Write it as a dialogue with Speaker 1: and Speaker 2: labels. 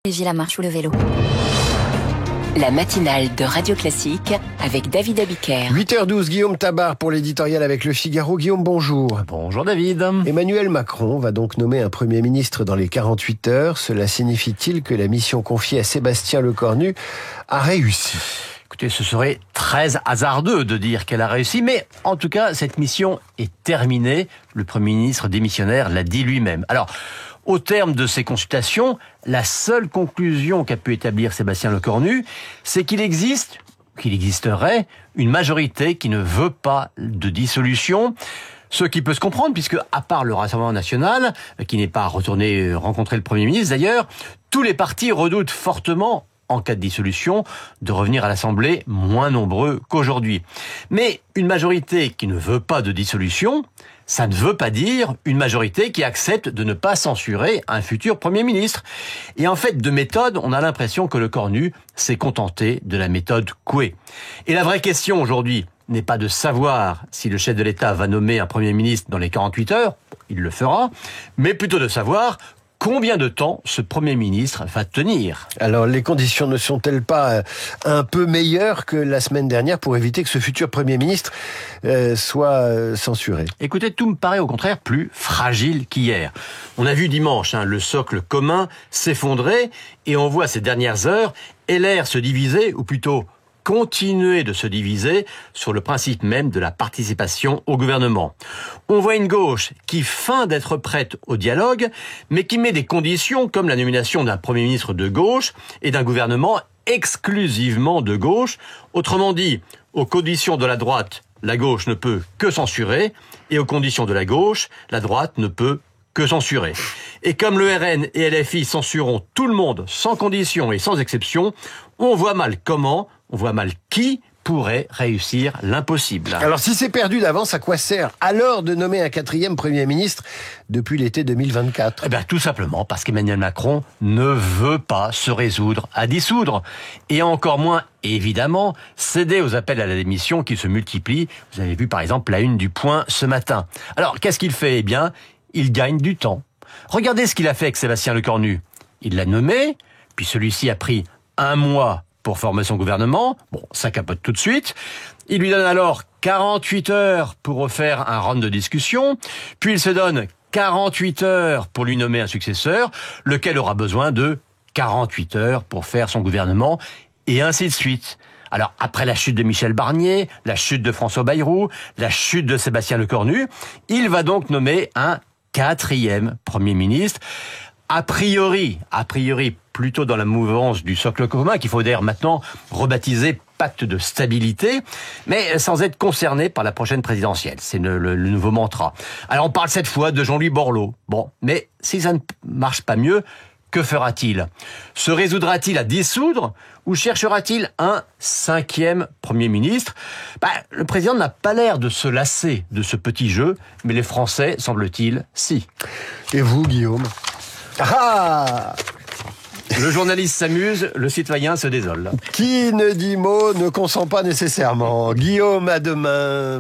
Speaker 1: La marche ou le vélo.
Speaker 2: La matinale de Radio Classique avec David Abiker.
Speaker 3: 8h12, Guillaume Tabar pour l'éditorial avec Le Figaro. Guillaume, bonjour.
Speaker 4: Bonjour David.
Speaker 3: Emmanuel Macron va donc nommer un Premier ministre dans les 48 heures. Cela signifie-t-il que la mission confiée à Sébastien Lecornu a réussi ?
Speaker 4: Écoutez, ce serait très hasardeux de dire qu'elle a réussi, mais en tout cas, cette mission est terminée. Le Premier ministre démissionnaire l'a dit lui-même. Alors, au terme de ces consultations, la seule conclusion qu'a pu établir Sébastien Lecornu, c'est qu'il existerait une majorité qui ne veut pas de dissolution. Ce qui peut se comprendre, puisque à part le Rassemblement national, qui n'est pas retourné rencontrer le Premier ministre d'ailleurs, tous les partis redoutent fortement, en cas de dissolution, de revenir à l'Assemblée moins nombreux qu'aujourd'hui. Mais une majorité qui ne veut pas de dissolution, ça ne veut pas dire une majorité qui accepte de ne pas censurer un futur Premier ministre. Et en fait, de méthode, on a l'impression que Lecornu s'est contenté de la méthode Coué. Et la vraie question aujourd'hui n'est pas de savoir si le chef de l'État va nommer un Premier ministre dans les 48 heures, il le fera, mais plutôt de savoir combien de temps ce Premier ministre va tenir.
Speaker 3: Alors, les conditions ne sont-elles pas un peu meilleures que la semaine dernière pour éviter que ce futur Premier ministre soit censuré ?
Speaker 4: Écoutez, tout me paraît au contraire plus fragile qu'hier. On a vu dimanche le socle commun s'effondrer et on voit ces dernières heures LR se diviser, ou plutôt continuer de se diviser sur le principe même de la participation au gouvernement. On voit une gauche qui feint d'être prête au dialogue, mais qui met des conditions comme la nomination d'un Premier ministre de gauche et d'un gouvernement exclusivement de gauche. Autrement dit, aux conditions de la droite, la gauche ne peut que censurer, et aux conditions de la gauche, la droite ne peut que censurer. Et comme le RN et LFI censureront tout le monde sans condition et sans exception, on voit mal qui pourrait réussir l'impossible.
Speaker 3: Alors si c'est perdu d'avance, à quoi sert alors de nommer un quatrième Premier ministre depuis l'été 2024 ?
Speaker 4: Eh bien, tout simplement parce qu'Emmanuel Macron ne veut pas se résoudre à dissoudre. Et encore moins, évidemment, céder aux appels à la démission qui se multiplient. Vous avez vu par exemple la une du Point ce matin. Alors, qu'est-ce qu'il fait ? Eh bien, il gagne du temps. Regardez ce qu'il a fait avec Sébastien Lecornu. Il l'a nommé, puis celui-ci a pris 1 mois pour former son gouvernement. Bon, ça capote tout de suite. Il lui donne alors 48 heures pour refaire un round de discussion. Puis il se donne 48 heures pour lui nommer un successeur, lequel aura besoin de 48 heures pour faire son gouvernement, et ainsi de suite. Alors, après la chute de Michel Barnier, la chute de François Bayrou, la chute de Sébastien Lecornu, il va donc nommer un 4e Premier ministre. A priori, plutôt dans la mouvance du socle commun, qu'il faut d'ailleurs maintenant rebaptiser pacte de stabilité, mais sans être concerné par la prochaine présidentielle. C'est le nouveau mantra. Alors on parle cette fois de Jean-Louis Borloo. Bon, mais si ça ne marche pas mieux, que fera-t-il ? Se résoudra-t-il à dissoudre ou cherchera-t-il un 5e Premier ministre ? Le président n'a pas l'air de se lasser de ce petit jeu, mais les Français, semble-t-il, si.
Speaker 3: Et vous, Guillaume ? Ah !
Speaker 4: Le journaliste s'amuse, le citoyen se désole.
Speaker 3: Qui ne dit mot ne consent pas nécessairement. Guillaume, à demain.